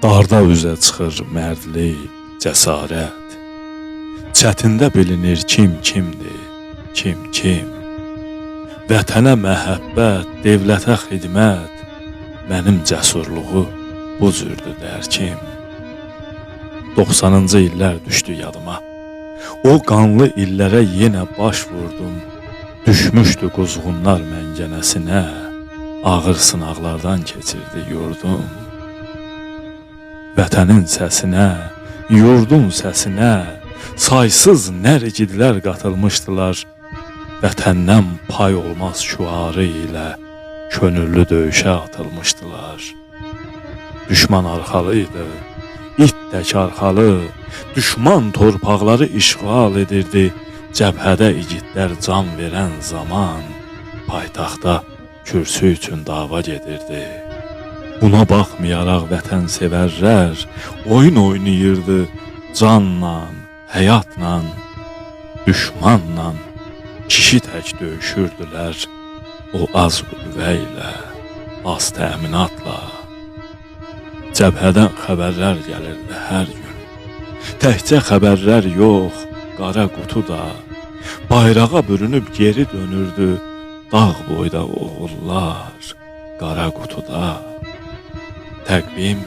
Darda üzə çıxır mərdlik, cəsarət. Çətində bilinir kim kimdir, kim kim. Vətənə məhəbbət, devlətə xidmət, mənim cəsurluğu bu cürdür dərkim. 90-cı illər düşdü yadıma. O qanlı illərə yenə baş vurdum. Düşmüşdü quzğunlar məngənəsinə, ağır sınaqlardan keçirdi yurdum. Vətənin səsinə, yurdun səsinə, saysız nərgidlər qatılmışdılar. Vətəndən pay olmaz şüarı ilə könüllü döyüşə atılmışdılar. Düşman arxalıydı, it tək arxalı, düşman torpaqları işğal edirdi. Cəbhədə igidlər can verən zaman, paytaxtda kürsü üçün dava gedirdi. Buna baxmayaraq vətənsevərlər oyun oynayırdı canla, həyatla, düşmanla, kişi tək döyüşürdülər o az qüvvə ilə, az təminatla. Cəbhədən xəbərlər gəlirdi hər gün. Təkcə xəbərlər yox, qara qutu da, bayrağa bürünüb geri dönürdü dağ boyda oğullar, qara qutuda. Təqvim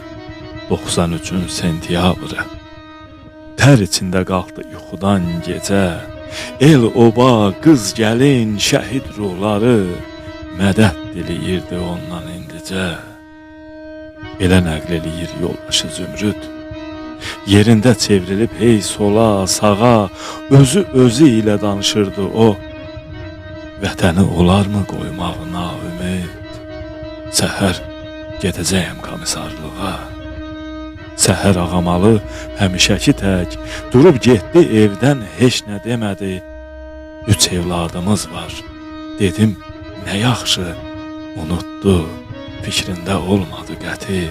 93-ün sentyabrı. Tər içində qalxdı yuxudan gecə. El oba, qız gəlin, şəhid ruhları mədəd diləyirdi ondan indicə. Elə nəql eləyir yoldaşı Zümrüd. Yerində çevrilib hey sola, sağa, özü ilə danışırdı o. Vətəni olarmı qoymağına ümid? Səhər gedəcəyəm komissarlığa. Səhər ağamalı həmişəki tək durub getdi evdən, heç nə demədi. 3 evladımız var, dedim nə yaxşı, unutdu, fikrində olmadı qəti.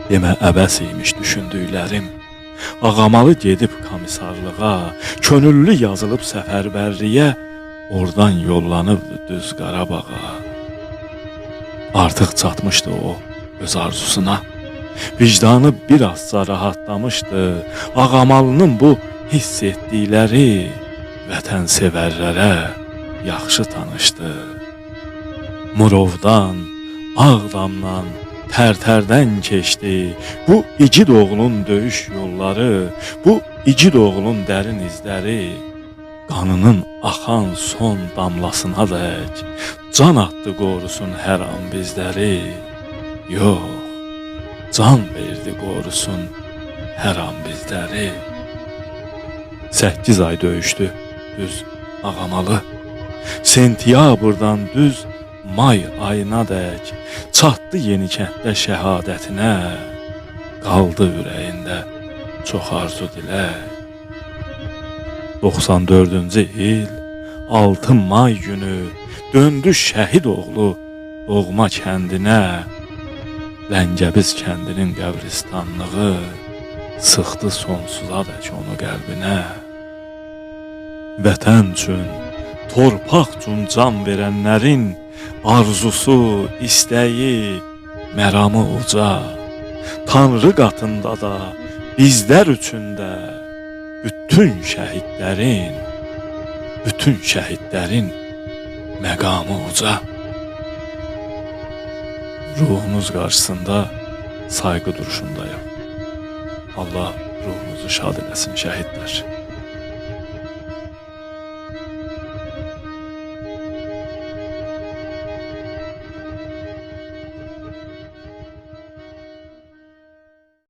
Demə əbəs imiş düşündüklərim. Ağamalı gedib komissarlığa, könüllü yazılıb səfərbərliyə, oradan yollanıbdı düz Qarabağa. Artıq çatmışdı o öz arzusuna. Vicdanı birazca rahatlamışdı. Ağamalının bu hiss etdikləri vətənsevərlərə yaxşı tanışdı. Murovdan, Ağdamdan, Tərtərdən keçdi. Bu igid oğlun döyüş yolları, bu igid oğlun dərin izləri, qanının axan son damlasına dək can atdı qorusun hər an bizləri. Yox, can verdi qorusun hər an bizləri. 8 ay döyüşdü düz ağamalı. Sentyabrdan düz may ayına dək çatdı Yenikənddə şəhadətinə. Qaldı ürəyində çox arzu dilək. 94-cü il 6 may günü döndü şəhid oğlu doğma kəndinə. Ləngəbiz kəndinin qəbristanlığı sıxdı sonsuza dək onu qəlbinə. Vətən üçün, torpaq üçün can verənlərin arzusu, istəyi, məramı uca. Tanrı qatında da, bizlər üçün də bütün şəhidlərin məqamı uca. Ruhunuz qarşısında sayğı duruşundayım. Allah ruhunuzu şad eləsin şəhidlər.